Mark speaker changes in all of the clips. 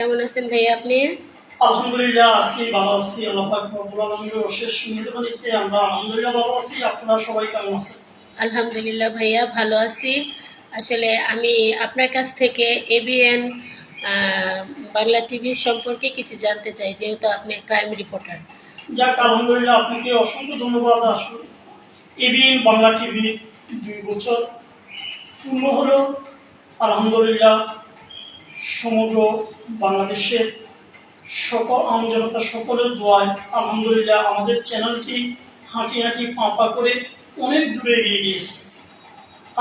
Speaker 1: কেমন আছেন ভাইয়া আপনি?
Speaker 2: আলহামদুলিল্লাহ আছি, ভালো আছি। আল্লাহ পাক রব্বুল আলামিনের অশেষ মেহেরবানিতে আমরা আলহামদুলিল্লাহ ভালো আছি। আপনারা সবাই কেমন আছেন?
Speaker 1: আলহামদুলিল্লাহ ভাইয়া ভালো আছি। আসলে আমি আপনার কাছ থেকে এবিএন বাংলা টিভি সম্পর্কে কিছু জানতে চাই, যেহেতু আপনি ক্রাইম রিপোর্টার।
Speaker 2: যাক, আলহামদুলিল্লাহ, আপনাকে অসংখ্য ধন্যবাদ। আসলে এবিএন বাংলা টিভি 2 বছর পূর্ণ হলো। আলহামদুলিল্লাহ, সমগ্র বাংলাদেশের সকল আমজনতা সকলের দোয়ায় আলহামদুলিল্লাহ আমাদের চ্যানেলটি হাঁটি হাঁটি পা করে অনেক দূরে এগিয়ে গিয়েছে।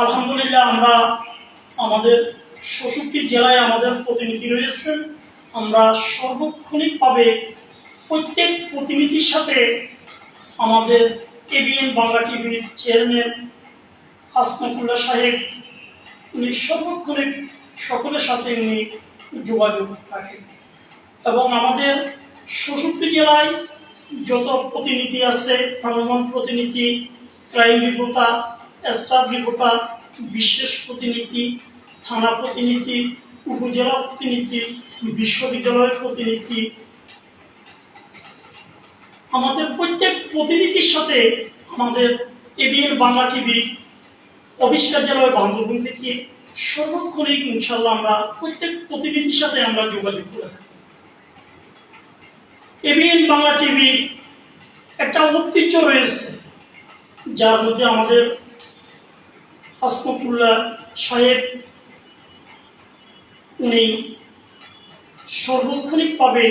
Speaker 2: আলহামদুলিল্লাহ, আমরা আমাদের ৬৬ জেলায় আমাদের প্রতিনিধি রয়েছেন। আমরা সার্বক্ষণিকভাবে প্রত্যেক প্রতিনিধির সাথে আমাদের এবিএন বাংলা টিভির চেয়ারম্যান আসমতুল্লাহ সাহেব, উনি সার্বক্ষণিক সকলের সাথে উনি যোগাযোগ রাখেন। এবং আমাদের ৬৬ জেলায় যত প্রতিনিধি আছে, ভ্রাম্যমাণ প্রতিনিধি, ক্রাইম রিপোর্টার, স্টাফ রিপোর্টার, বিশেষ প্রতিনিধি, থানা প্রতিনিধি, উপজেলা প্রতিনিধি, বিশ্ববিদ্যালয়ের প্রতিনিধি, আমাদের প্রত্যেক প্রতিনিধির সাথে আমাদের এবিএন বাংলা টিভি অফিস কার্যালয় বান্দরবান থেকে সর্বক্ষণিক ইনশাল্লাহ আমরা প্রত্যেক প্রতিনিধির সাথে আমরা যোগাযোগ করে থাকি। এবিএন বাংলা টিভি একটা ঐতিহ্য রয়েছে, যার মধ্যে আমাদের আসমতুল্লাহ সাহেব উনি সার্বক্ষণিকভাবে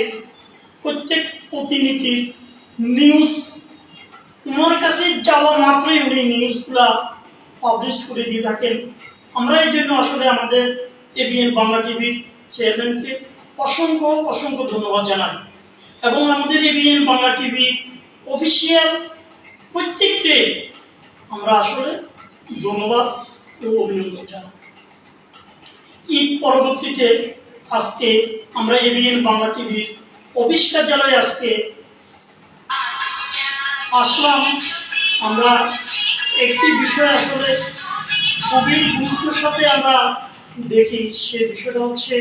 Speaker 2: প্রত্যেক প্রতিনিধির নিউজ ওনার কাছে যাওয়া মাত্রই উনি নিউজগুলা পাবলিশ করে দিয়ে থাকেন। আমরা এই জন্য আসলে আমাদের এবিএন বাংলা টিভির চেয়ারম্যানকে অসংখ্য অসংখ্য ধন্যবাদ জানাই। এবং আমাদের এবিএন বাংলা টিভি অফিসিয়াল প্রত্যেককে আমরা আসলে ধন্যবাদ ও অভিনন্দন জানাই। ঈদ পরবর্তীতে আজকে আমরা এবিএন বাংলা টিভির অফিস কার্যালয়ে আজকে আসলাম। আমরা একটি বিষয় আসলে খুবই গুরুত্বের সাথে আমরা দেখি, সে বিষয়টা হচ্ছে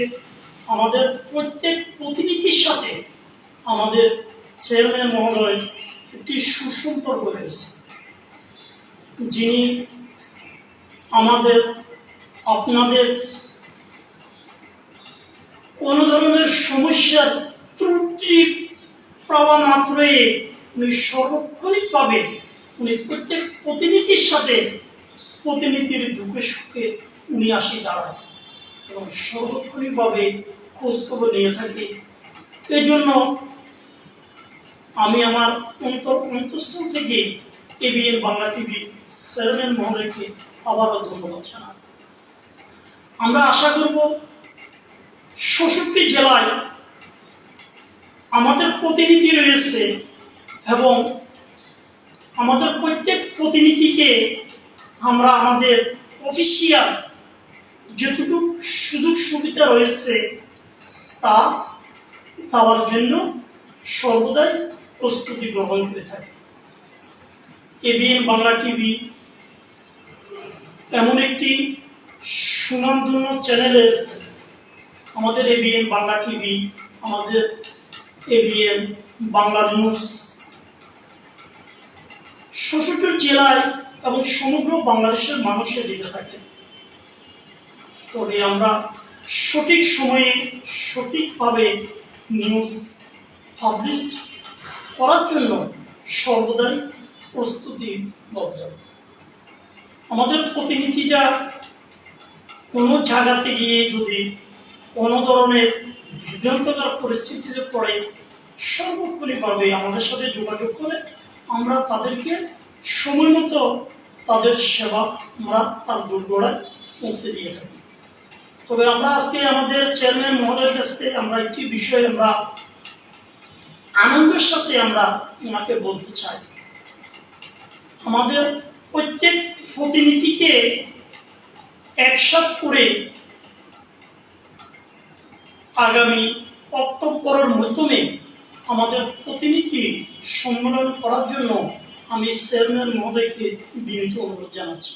Speaker 2: আমাদের প্রত্যেক প্রতিনিধির সাথে আমাদের চেয়ারম্যান মহোদয় একটি সুসম্পর্ক রয়েছে, যিনি আমাদের আপনাদের কোনো ধরনের সমস্যার ত্রুটি পাওয়া মাত্রই উনি সার্বক্ষণিকভাবে উনি প্রত্যেক প্রতিনিধির সাথে প্রতিনিধির দুঃখে সুখে উনি আসি দাঁড়ায় এবং সার্বক্ষণিকভাবে খোঁজখবর নিয়ে থাকি। এই জন্য আমি আমার অন্তঃস্থল থেকে এবিএন বাংলা টিভি চেয়ারম্যান মহোদয়কে আবারও ধন্যবাদ জানাই। আমরা আশা করব ৬৬ জেলায় আমাদের প্রতিনিধি রয়েছে এবং আমাদের প্রত্যেক প্রতিনিধিকে আমরা আমাদের অফিসিয়াল যতটুকু সুযোগ সুবিধা রয়েছে তা দেওয়ার জন্য সর্বদাই প্রস্তুতি গ্রহণ করে থাকি। এবিএন বাংলা টিভি এমন একটি সুনামধন্য চ্যানেলের, আমাদের এবিএন বাংলা টিভি, আমাদের এবিএন বাংলা নিউজ ৬৬ জেলায় এবং সমগ্র বাংলাদেশের মানুষের দিকে থাকে। তবে আমরা সঠিক সময়ে সঠিকভাবে নিউজ পাবলিশ করার জন্য সর্বদাই প্রস্তুতিবদ্ধ। আমাদের প্রতিনিধিরা কোনো জায়গাতে গিয়ে যদি কোনো ধরনের বিভ্রান্তকর পরিস্থিতিতে পড়ে সর্বক্ষণিকভাবে আমাদের সাথে যোগাযোগ করে আমরা তাদেরকে সময় মতো তাদের সেবা আমরা তার দোরগোড়ায় পৌঁছে দিয়ে থাকি। তবে আমরা আজকে আমাদের চেয়ারম্যান মহোদয়ের কাছে আমরা একটি বিষয় আমরা আনন্দের সাথে আমরা ওনাকে বলতে চাই। আমাদের প্রত্যেক প্রতিনিধিকে একসাথ করে আগামী অক্টোবরের মাধ্যমে আমাদের প্রতিনিধি সম্মেলন করার জন্য আমি চেয়ারম্যান মহোদয়কে বিনীত অনুরোধ জানাচ্ছি।